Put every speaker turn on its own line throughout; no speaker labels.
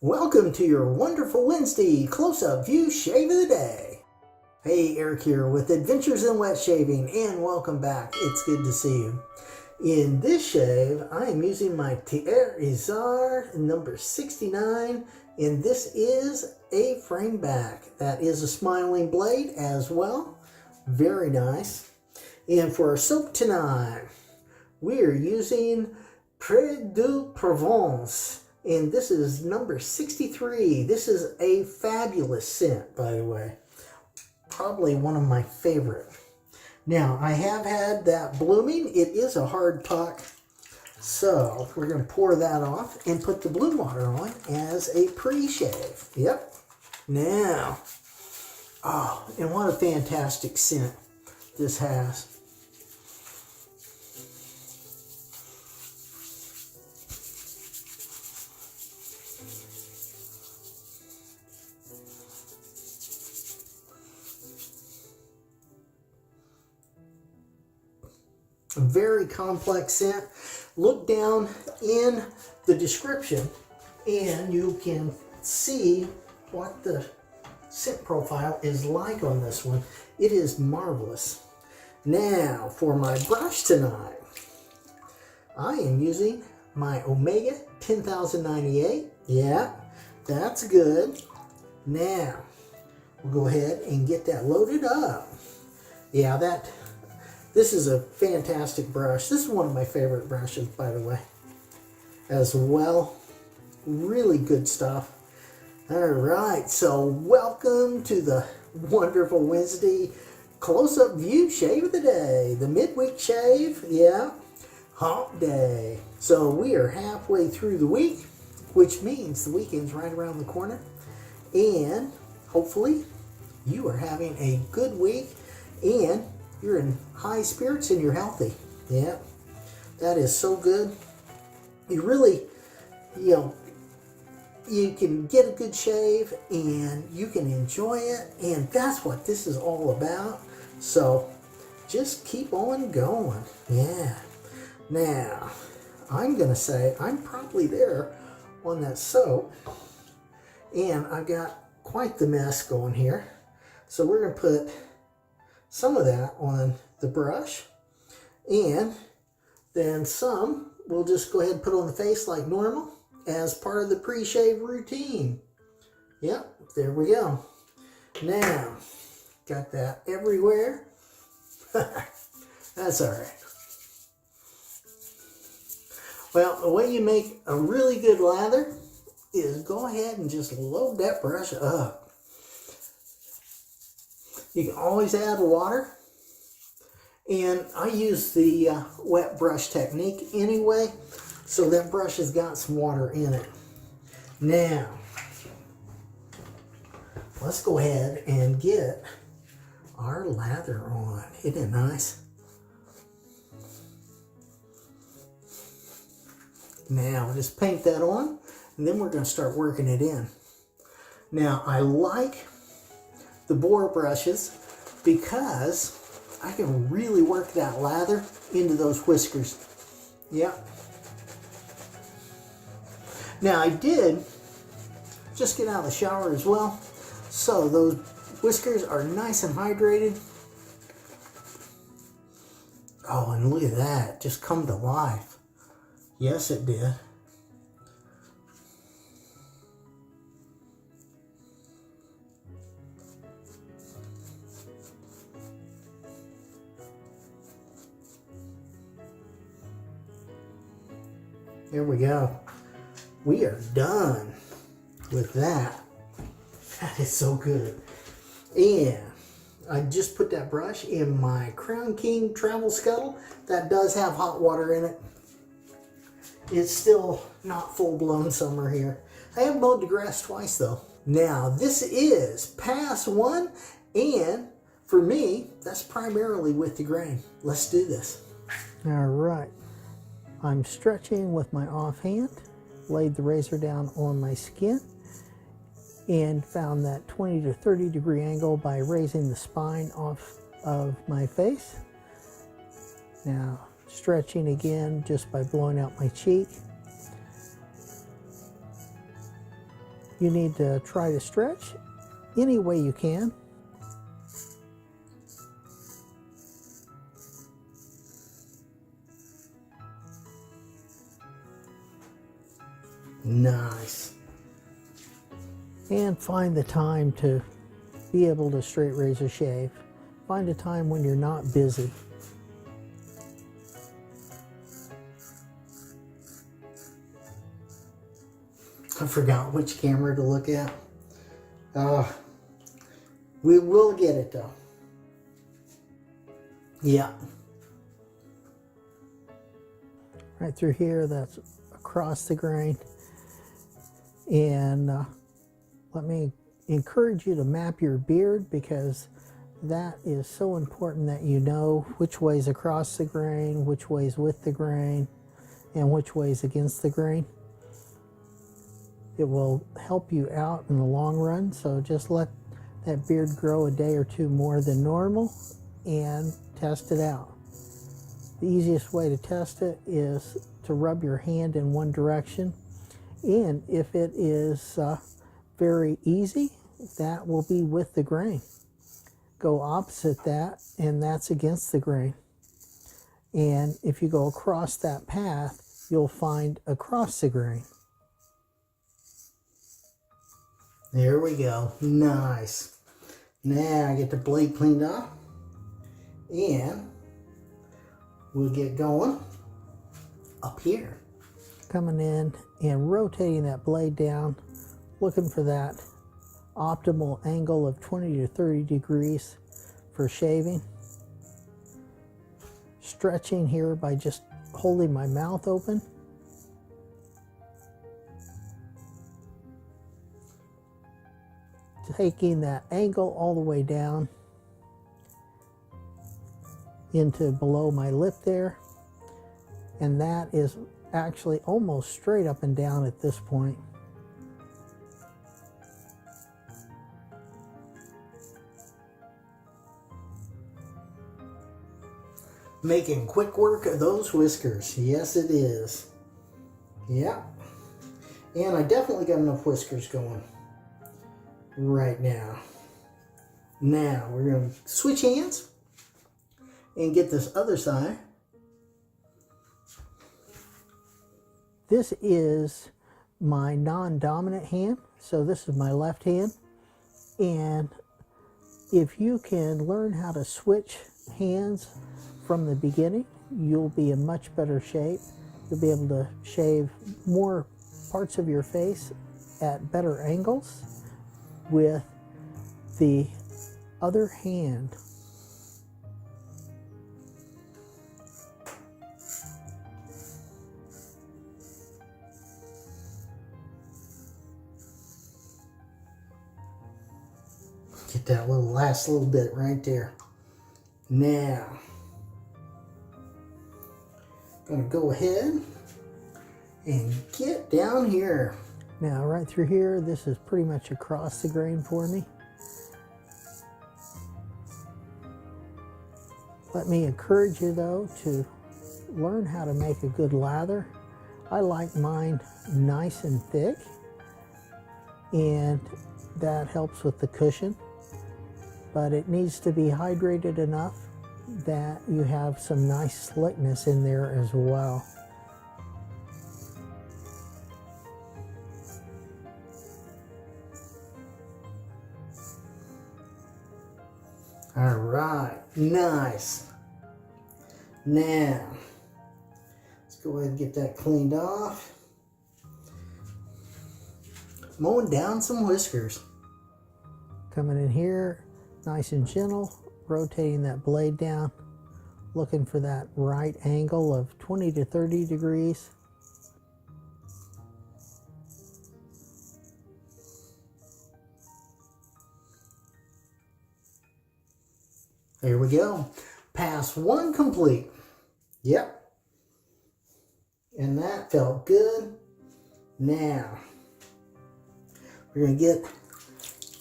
Welcome to your wonderful Wednesday close-up view shave of the day. Hey, Eric here with Adventures in Wet Shaving, and welcome back. It's good to see you. In this shave, I am using my Thiers Issard number 69, and this is a FrameBack. That is a smiling blade as well. Very nice. And for our soap tonight, we are using Pré de Provence. And this is number 63. This is a fabulous scent, by the way. Probably one of my favorite. Now, I have had that blooming. It is a hard puck. So, we're going to pour that off and put the bloom water on as a pre-shave. Yep. Now, oh, and what a fantastic scent this has. A very complex scent. Look down in the description and you can see what the scent profile is like on this one. It is marvelous. Now for my brush tonight, I am using my Omega 10098. Yeah, that's good. Now we'll go ahead and get that loaded up. Yeah, this is a fantastic brush. This is one of my favorite brushes, by the way, as well. Really good stuff. All right, so welcome to the wonderful Wednesday close-up view shave of the day. The midweek shave, yeah, hump day. So we are halfway through the week, which means the weekend's right around the corner. And hopefully you are having a good week and you're in high spirits and you're healthy. Yeah, that is so good. You really, you can get a good shave and you can enjoy it. And that's what this is all about. So just keep on going. Yeah. Now, I'm going to say I'm probably there on that soap. And I've got quite the mess going here. So we're going to put some of that on the brush, and then some we'll just go ahead and put on the face like normal as part of the pre-shave routine. Yep, there we go. Now, got that everywhere. That's all right. Well, the way you make a really good lather is go ahead and just load that brush up. You can always add water, and I use the wet brush technique anyway, so that brush has got some water in it. Now, let's go ahead and get our lather on. Isn't it nice? Now, just paint that on, and then we're going to start working it in. Now, I like the Boar brushes because I can really work that lather into those whiskers. Yep. Now I did just get out of the shower as well, so those whiskers are nice and hydrated. Oh, and look at that, just come to life. Yes, it did. There we go. We are done with that. That is so good. And I just put that brush in my Crown King Travel Scuttle. That does have hot water in it. It's still not full-blown summer here. I have mowed the grass twice though. Now this is pass one, and for me, that's primarily with the grain. Let's do this. All right. I'm stretching with my offhand, laid the razor down on my skin, and found that 20 to 30 degree angle by raising the spine off of my face. Now, stretching again just by blowing out my cheek. you need to try to stretch any way you can. Nice. And find the time to be able to straight razor shave. Find a time when you're not busy. I forgot which camera to look at. We will get it though. Yeah. Right through here, that's across the grain. And let me encourage you to map your beard, because that is so important that you know which way's across the grain, which way's with the grain, and which way's against the grain. It will help you out in the long run, so just let that beard grow a day or two more than normal and test it out. The easiest way to test it is to rub your hand in one direction, and if it is very easy, that will be with the grain. Go opposite that, and that's against the grain. And if you go across that path, you'll find across the grain. There we go. Nice. Now I get the blade cleaned off, and we'll get going up here. Coming in and rotating that blade down, looking for that optimal angle of 20 to 30 degrees for shaving. Stretching here by just holding my mouth open. Taking that angle all the way down into below my lip there, and that is actually almost straight up and down at this point. Making quick work of those whiskers. Yes, it is. Yeah. And I definitely got enough whiskers going right now. Now we're going to switch hands and get this other side. This is my non-dominant hand, so this is my left hand. And if you can learn how to switch hands from the beginning, you'll be in much better shape. You'll be able to shave more parts of your face at better angles with the other hand. Get that last little bit right there. Now, I'm going to go ahead and get down here. Now, right through here, this is pretty much across the grain for me. Let me encourage you, though, to learn how to make a good lather. I like mine nice and thick, and that helps with the cushion. But it needs to be hydrated enough that you have some nice slickness in there as well. All right, nice. Now, let's go ahead and get that cleaned off. Mowing down some whiskers. Coming in here, nice and gentle, rotating that blade down, looking for that right angle of 20 to 30 degrees. There we go. Pass one complete. Yep. And that felt good. Now, we're going to get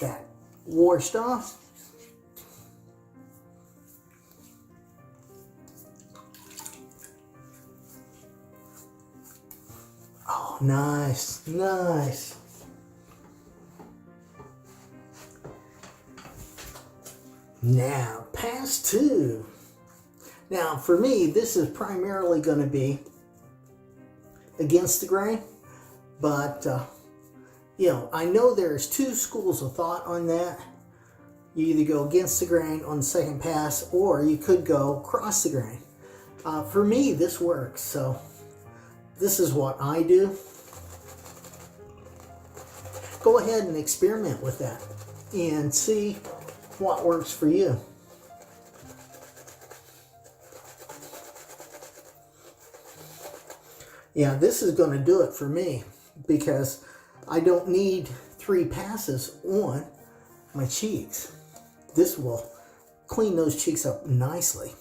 that washed off. Oh, nice, nice. Now, pass 2. Now, for me, this is primarily going to be against the grain, but, you know, I know there's 2 schools of thought on that. You either go against the grain on the second pass, or you could go across the grain. For me, this works, so this is what I do. Go ahead and experiment with that and see what works for you. Yeah, this is going to do it for me because I don't need 3 passes on my cheeks. This will clean those cheeks up nicely.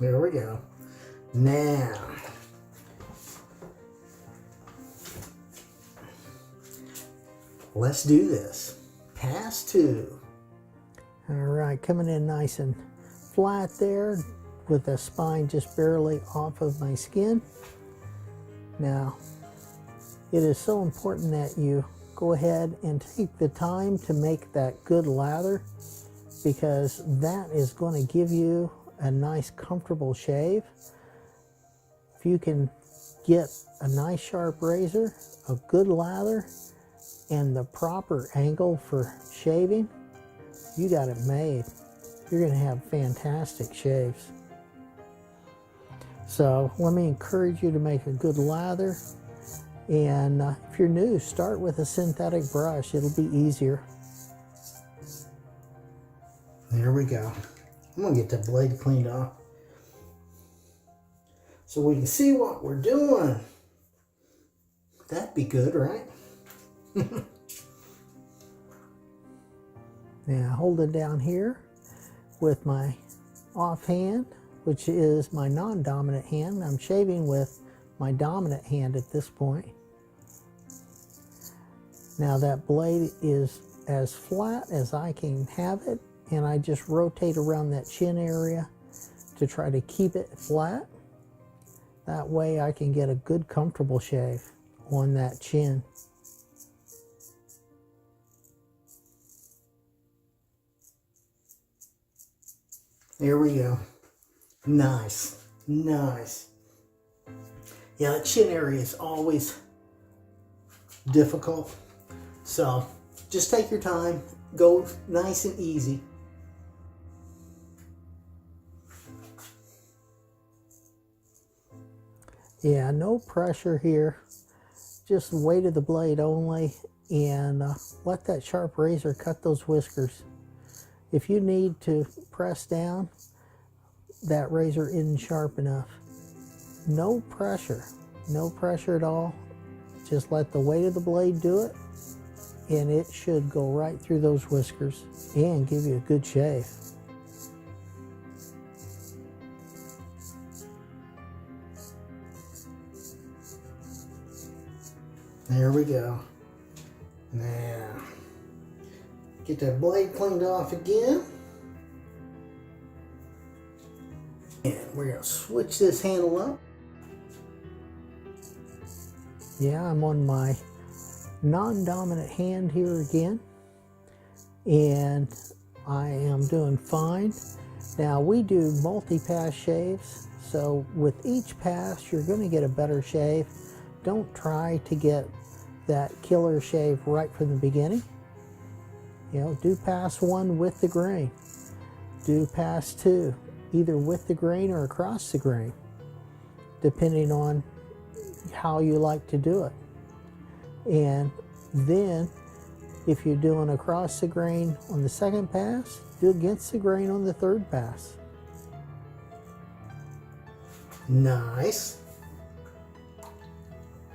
There we go. Now, let's do this. Pass 2. All right, coming in nice and flat there with the spine just barely off of my skin. Now, it is so important that you go ahead and take the time to make that good lather, because that is going to give you a nice comfortable shave. If you can get a nice sharp razor, a good lather, and the proper angle for shaving, you got it made. You're going to have fantastic shaves. So let me encourage you to make a good lather, and if you're new, start with a synthetic brush. It'll be easier. There we go. I'm going to get the blade cleaned off so we can see what we're doing. That'd be good, right? Now hold it down here with my offhand, which is my non-dominant hand. I'm shaving with my dominant hand at this point. Now that blade is as flat as I can have it, and I just rotate around that chin area to try to keep it flat. That way I can get a good comfortable shave on that chin. There we go. Nice, nice. Yeah, that chin area is always difficult, so just take your time, go nice and easy. Yeah, no pressure here, just the weight of the blade only, and let that sharp razor cut those whiskers. If you need to press down, that razor isn't sharp enough. No pressure at all. Just let the weight of the blade do it, and it should go right through those whiskers and give you a good shave. There we go. Now, get that blade cleaned off again. And we're going to switch this handle up. Yeah, I'm on my non-dominant hand here again, and I am doing fine. Now, we do multi-pass shaves, so with each pass you're going to get a better shave. Don't try to get that killer shave right from the beginning. You know, do pass 1 with the grain. Do pass 2, either with the grain or across the grain, depending on how you like to do it. And then, if you're doing across the grain on the second pass, do against the grain on the third pass. Nice.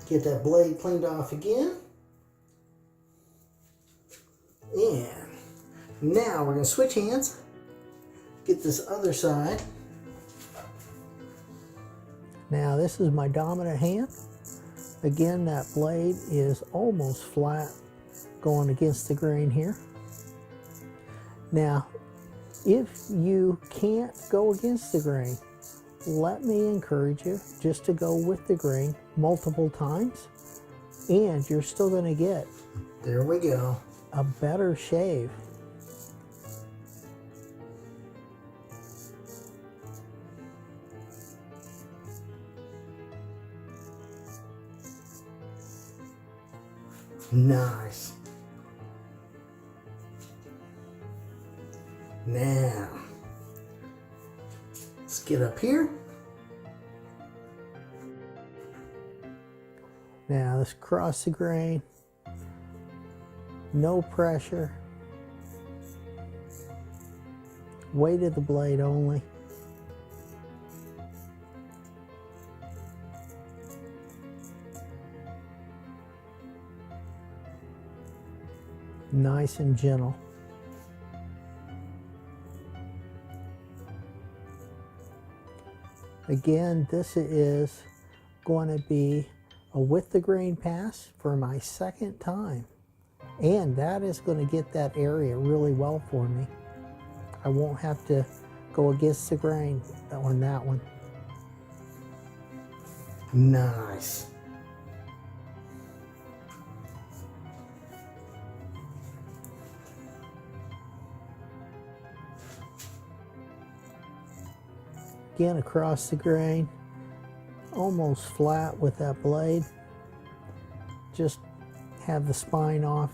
Get that blade cleaned off again. And now we're going to switch hands. Get this other side. Now this is my dominant hand. Again, that blade is almost flat going against the grain here. Now, if you can't go against the grain, let me encourage you just to go with the grain multiple times, and you're still going to get, there we go, a better shave. Nice. Now, let's get up here. Now let's cross the grain. No pressure. Weight of the blade only. Nice and gentle. Again, this is going to be a with the grain pass for my second time. And that is going to get that area really well for me. I won't have to go against the grain on that one. Nice. Again, across the grain, almost flat with that blade. Just have the spine off,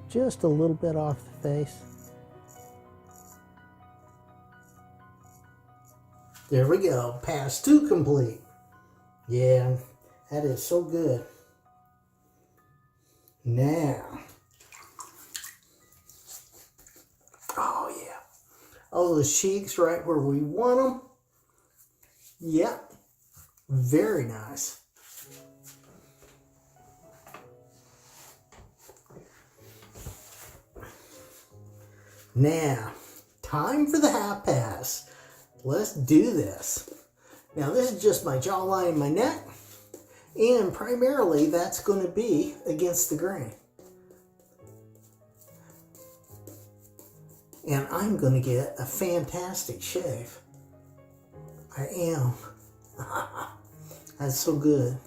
just a little bit off the face. There we go, pass 2 complete. Yeah, that is so good. Now, oh yeah, all those cheeks right where we want them. Yep, very nice. Now, time for the half pass. Let's do this. Now, this is just my jawline and my neck, and primarily that's going to be against the grain. And I'm going to get a fantastic shave. I am. That's so good.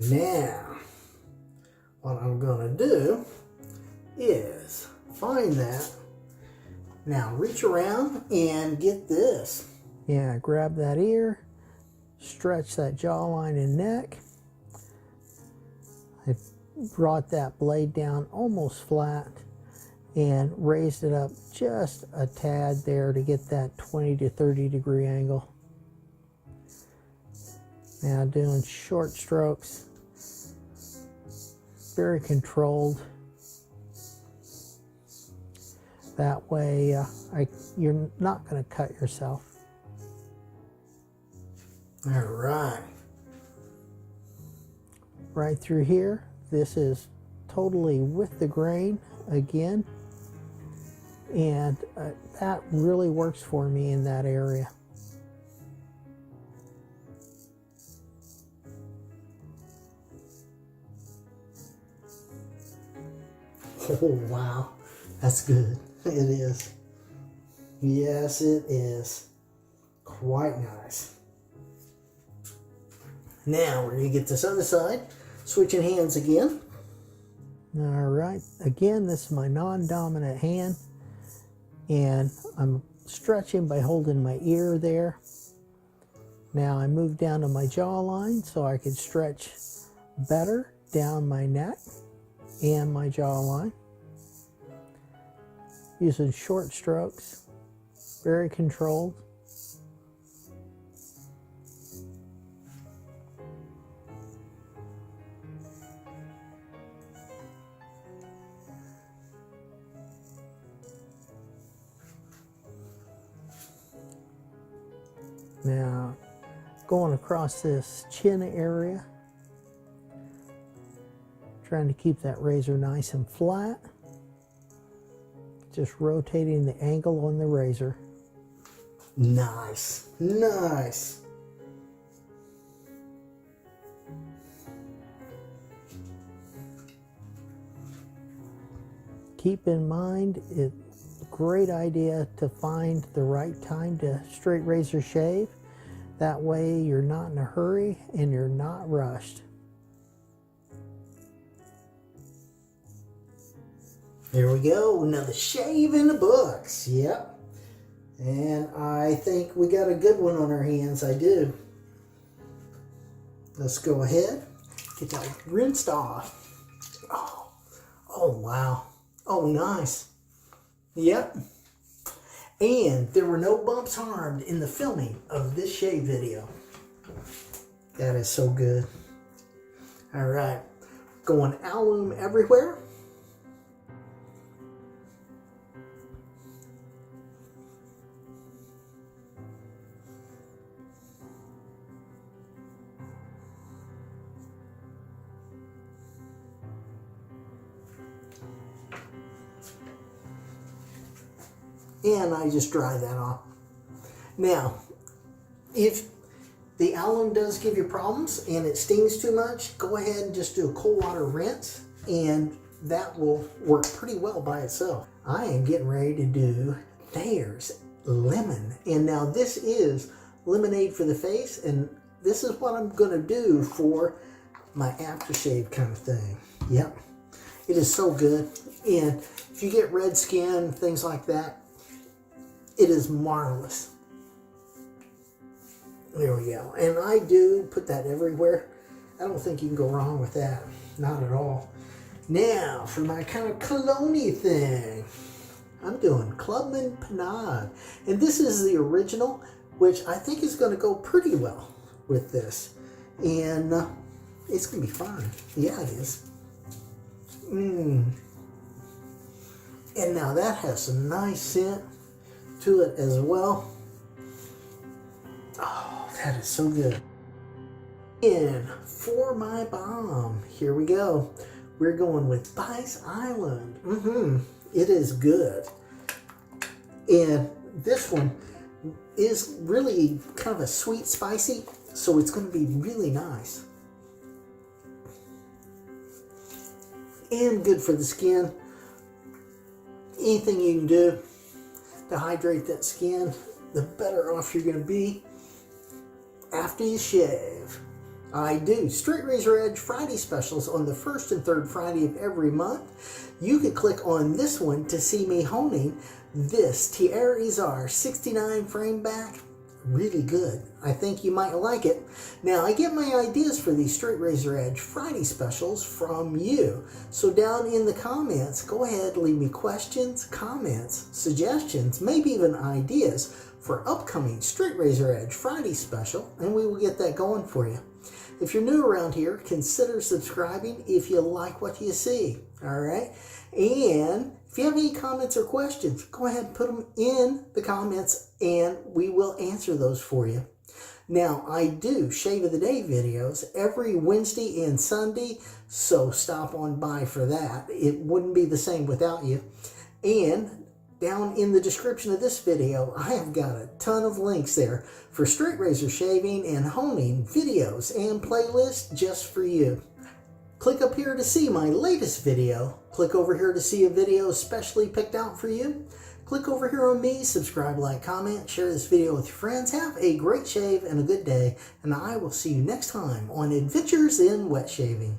Now, what I'm going to do is find that. Now, reach around and get this. Yeah, grab that ear, stretch that jawline and neck. I brought that blade down almost flat and raised it up just a tad there to get that 20 to 30 degree angle. Now doing short strokes, very controlled. That way you're not going to cut yourself. All right. Right through here. This is totally with the grain again, and that really works for me in that area. Oh wow, that's good. It is. Yes, it is. Quite nice. Now we're going to get this other side. Switching hands again. All right, again, this is my non-dominant hand, and I'm stretching by holding my ear there. Now I move down to my jawline so I can stretch better down my neck and my jawline. Using short strokes, very controlled. Now, going across this chin area, trying to keep that razor nice and flat, just rotating the angle on the razor. Nice, nice. Keep in mind, it's a great idea to find the right time to straight razor shave. That way you're not in a hurry and you're not rushed. There we go, another shave in the books. Yep. And I think we got a good one on our hands. I do. Let's go ahead, get that rinsed off. Oh wow. Oh, nice. Yep. And there were no bumps harmed in the filming of this shave video. That is so good. All right. Going Aloe everywhere. And I just dry that off. Now, if the aloe does give you problems and it stings too much, go ahead and just do a cold water rinse and that will work pretty well by itself. I am getting ready to do Thayers Lemon. And now this is lemonade for the face, and this is what I'm going to do for my aftershave kind of thing. Yep. It is so good. And if you get red skin, things like that, it is marvelous. There we go. And I do put that everywhere. I don't think you can go wrong with that. Not at all. Now, for my kind of cologne-y thing, I'm doing Clubman Pinaud. And this is the original, which I think is going to go pretty well with this. And it's going to be fine. Yeah, it is. And now that has some nice scent to it as well. Oh, that is so good. And for my balm, here we go. We're going with Spice Island. It is good. And this one is really kind of a sweet, spicy, so it's going to be really nice. And good for the skin. Anything you can do to hydrate that skin, the better off you're going to be after you shave. I do Straight Razor Edge Friday specials on the first and third Friday of every month. You could click on this one to see me honing this Thiers Issard 69 FrameBack. Really good. I think you might like it. Now, I get my ideas for these Straight Razor Edge Friday specials from you. So down in the comments, go ahead, leave me questions, comments, suggestions, maybe even ideas for upcoming Straight Razor Edge Friday special, and we will get that going for you. If you're new around here, consider subscribing if you like what you see. All right? And if you have any comments or questions, go ahead and put them in the comments and we will answer those for you. Now, I do Shave of the Day videos every Wednesday and Sunday, so stop on by for that. It wouldn't be the same without you. And down in the description of this video, I have got a ton of links there for straight razor shaving and honing videos and playlists just for you. Click up here to see my latest video. Click over here to see a video specially picked out for you. Click over here on me, subscribe, like, comment, share this video with your friends. Have a great shave and a good day, and I will see you next time on Adventures in Wet Shaving.